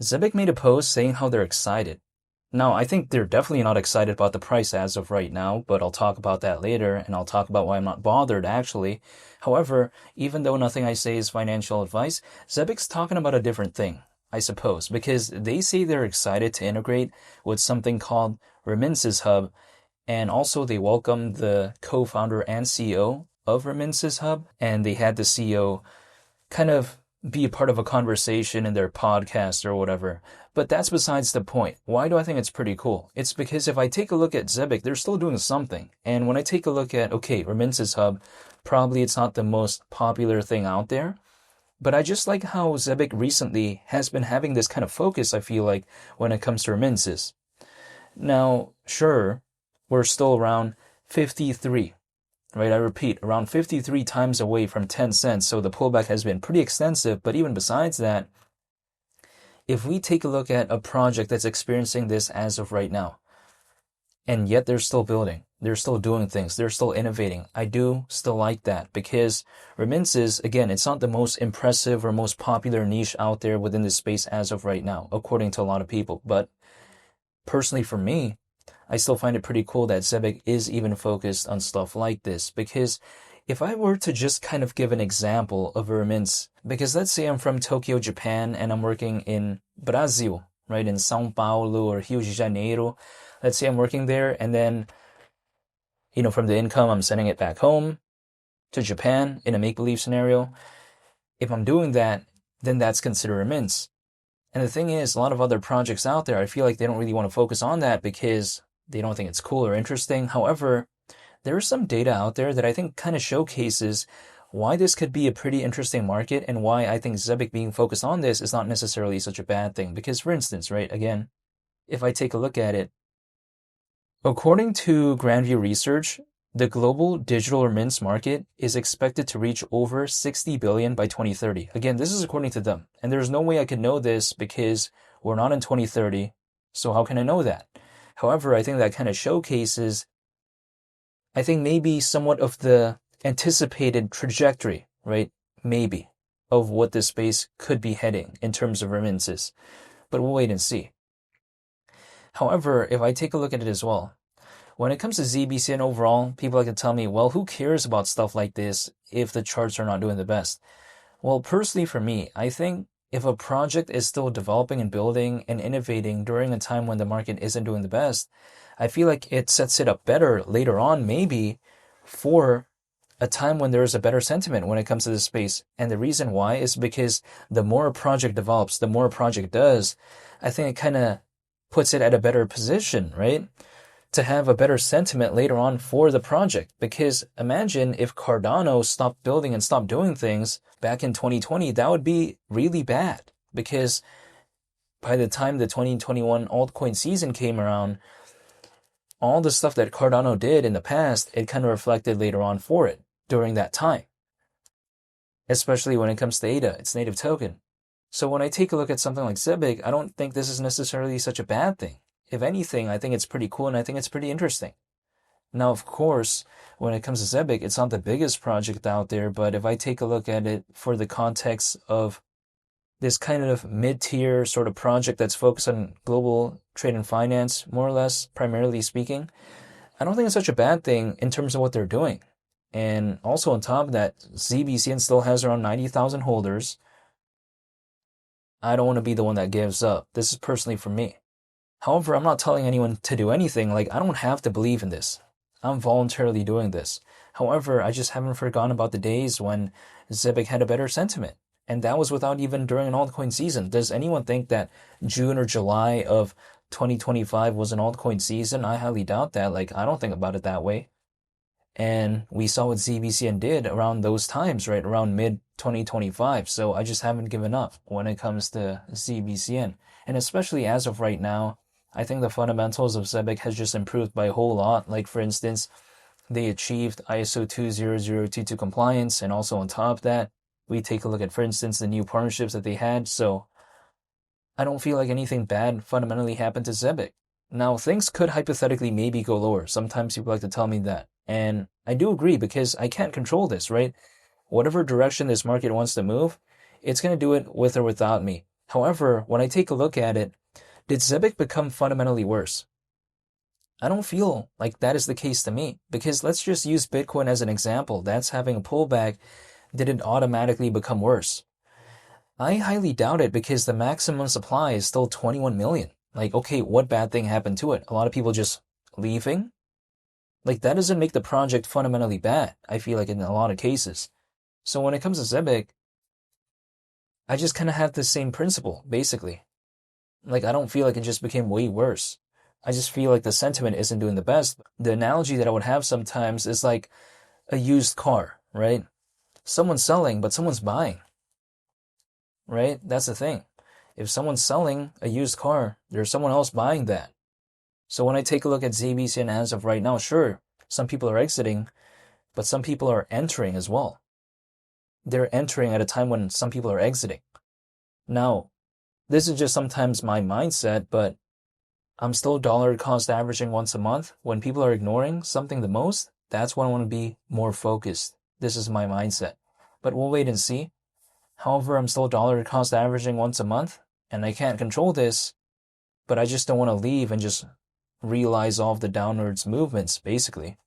Zebec made a post saying how they're excited. Now, I think they're definitely not excited about the price as of right now, but I'll talk about that later, and I'll talk about why I'm not bothered actually. However, even though nothing I say is financial advice, Zebec's talking about a different thing, I suppose, because they say they're excited to integrate with something called Remittances Hub, and also they welcomed the co-founder and CEO of Remittances Hub, and they had the CEO kind of be a part of a conversation in their podcast or whatever. But that's besides the point. Why do I think it's pretty cool? It's because if I take a look at Zebec, they're still doing something. And when I take a look at, okay, Remittances Hub, probably it's not the most popular thing out there. But I just like how Zebec recently has been having this kind of focus, I feel like, when it comes to remittances. Now, sure, we're still around 53, right? I repeat, around 53 times away from 10 cents. So the pullback has been pretty extensive. But even besides that, if we take a look at a project that's experiencing this as of right now, and yet they're still building, they're still doing things, they're still innovating, I do still like that because remittances, again, it's not the most impressive or most popular niche out there within this space as of right now, according to a lot of people. But personally for me, I still find it pretty cool that Zebec is even focused on stuff like this because if I were to just kind of give an example of a remittance, because let's say I'm from Tokyo, Japan, and I'm working in Brazil, right, in São Paulo or Rio de Janeiro. Let's say I'm working there, and then, from the income, I'm sending it back home to Japan in a make-believe scenario. If I'm doing that, then that's considered remittance. And the thing is, a lot of other projects out there, I feel like they don't really want to focus on that because they don't think it's cool or interesting. However, there is some data out there that I think kind of showcases why this could be a pretty interesting market and why I think Zebec being focused on this is not necessarily such a bad thing. Because, for instance, right, again, if I take a look at it, according to Grandview Research, the global digital remittance market is expected to reach over 60 billion by 2030. Again, this is according to them. And there's no way I could know this because we're not in 2030. So how can I know that? However, I think that kind of showcases, I think maybe somewhat of the anticipated trajectory, right? Maybe of what this space could be heading in terms of remittances. But we'll wait and see. However, if I take a look at it as well, when it comes to ZBCN overall, people like to tell me, well, who cares about stuff like this if the charts are not doing the best? Well, personally for me, I think if a project is still developing and building and innovating during a time when the market isn't doing the best, I feel like it sets it up better later on, maybe for a time when there is a better sentiment when it comes to this space. And the reason why is because the more a project develops, the more a project does, I think it kind of puts it at a better position, right? To have a better sentiment later on for the project. Because imagine if Cardano stopped building and stopped doing things back in 2020, that would be really bad. Because by the time the 2021 altcoin season came around, all the stuff that Cardano did in the past, it kind of reflected later on for it during that time. Especially when it comes to ADA, its native token. So when I take a look at something like Zebec, I don't think this is necessarily such a bad thing. If anything, I think it's pretty cool and I think it's pretty interesting. Now, of course, when it comes to Zebec, it's not the biggest project out there, but if I take a look at it for the context of this kind of mid-tier sort of project that's focused on global trade and finance, more or less, primarily speaking, I don't think it's such a bad thing in terms of what they're doing. And also on top of that, ZBCN still has around 90,000 holders. I don't want to be the one that gives up. This is personally for me. However, I'm not telling anyone to do anything. Like, I don't have to believe in this. I'm voluntarily doing this. However, I just haven't forgotten about the days when Zebec had a better sentiment. And that was without even during an altcoin season. Does anyone think that June or July of 2025 was an altcoin season? I highly doubt that. Like, I don't think about it that way. And we saw what ZBCN did around those times, right? Around mid-2025. So I just haven't given up when it comes to ZBCN. And especially as of right now, I think the fundamentals of Zebec has just improved by a whole lot. Like, for instance, they achieved ISO 20022 compliance. And also on top of that, we take a look at, for instance, the new partnerships that they had. So I don't feel like anything bad fundamentally happened to Zebec. Now, things could hypothetically maybe go lower. Sometimes people like to tell me that. And I do agree because I can't control this, right? Whatever direction this market wants to move, it's going to do it with or without me. However, when I take a look at it, did Zebec become fundamentally worse? I don't feel like that is the case to me, because let's just use Bitcoin as an example. That's having a pullback. Did it automatically become worse? I highly doubt it, because the maximum supply is still 21 million. Like, okay, what bad thing happened to it? A lot of people just leaving? Like, that doesn't make the project fundamentally bad, I feel like, in a lot of cases. So when it comes to Zebec, I just kind of have the same principle, basically. Like, I don't feel like it just became way worse. I just feel like the sentiment isn't doing the best. The analogy that I would have sometimes is like a used car, right? Someone's selling, but someone's buying, right? That's the thing. If someone's selling a used car, there's someone else buying that. So when I take a look at ZBCN as of right now, sure, some people are exiting, but some people are entering as well. They're entering at a time when some people are exiting. Now, this is just sometimes my mindset, but I'm still dollar cost averaging once a month. When people are ignoring something the most, that's when I want to be more focused. This is my mindset. But we'll wait and see. However, I'm still dollar cost averaging once a month, and I can't control this, but I just don't want to leave and just realize all of the downwards movements, basically.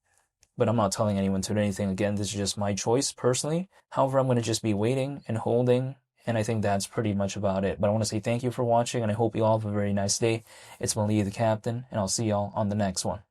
But I'm not telling anyone to do anything. Again, this is just my choice personally. However, I'm going to just be waiting and holding, and I think that's pretty much about it. But I want to say thank you for watching, and I hope you all have a very nice day. It's Mali the Captain, and I'll see y'all on the next one.